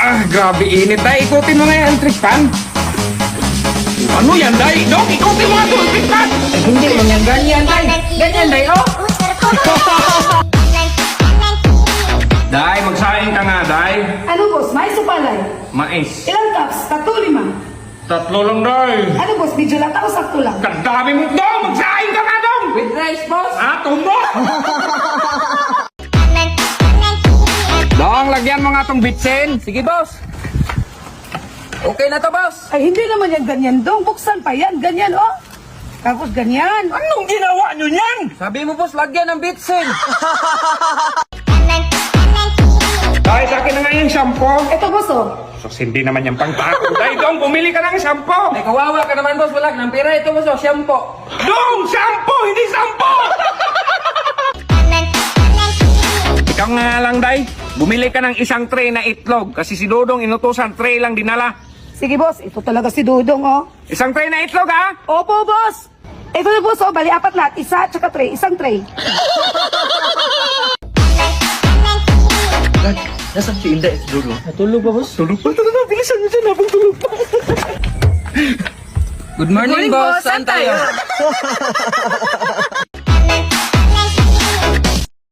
Grabe init, Day. Ikutin mo nga yung electric fan. Ano yan, Day? Dok, ikutin mo nga ito, electric fan. Hindi mo yan, ganyan, Day. Ganyan, Day, oh. Day, magsaing ka nga, Day. Ano boss, mais o palay? Mais. Ilang cups? 3, 5. 3 lang, Day. Ano boss, medyo lang o sakto lang? Kadami mo, Dong! Magsaing ka nga, Dong! With rice, boss. Tumbo! Dong, lagyan mo nga tong bitsin. Sige, boss. Okay na to, boss. Ay, hindi naman yan ganyan dong. Buksan pa yan. Ganyan, oh. Tapos ganyan. Anong ginawa nyo niyan? Sabi mo, boss, lagyan ng bitsin. Dahil sa akin na nga yung shampoo. Ito boss, oh. Sus, hindi naman yung pangtako. Dahil, Dong, bumili ka ng shampoo. Ay, kawawa ka naman, boss. Wala ng pera. Ito, boss, oh, shampoo. Dong, shampoo, hindi shampoo! Ikaw nga lang, Day. Bumili ka ng isang tray na itlog. Kasi si Dodong inutusan, tray lang dinala. Sige boss, ito talaga si Dudong, oh. Isang tray na itlog, ha? Opo, boss. Ito na boss, oh. Bali, 4 lahat. Isa, tsaka tray. Isang tray. Nasaan si Inday? Dulo. Natulog ba, boss? Tulog pa, bilisan nyo dyan habang tulog pa. Good morning, Good morning, boss. boss. Saan Saan tayo? tayo?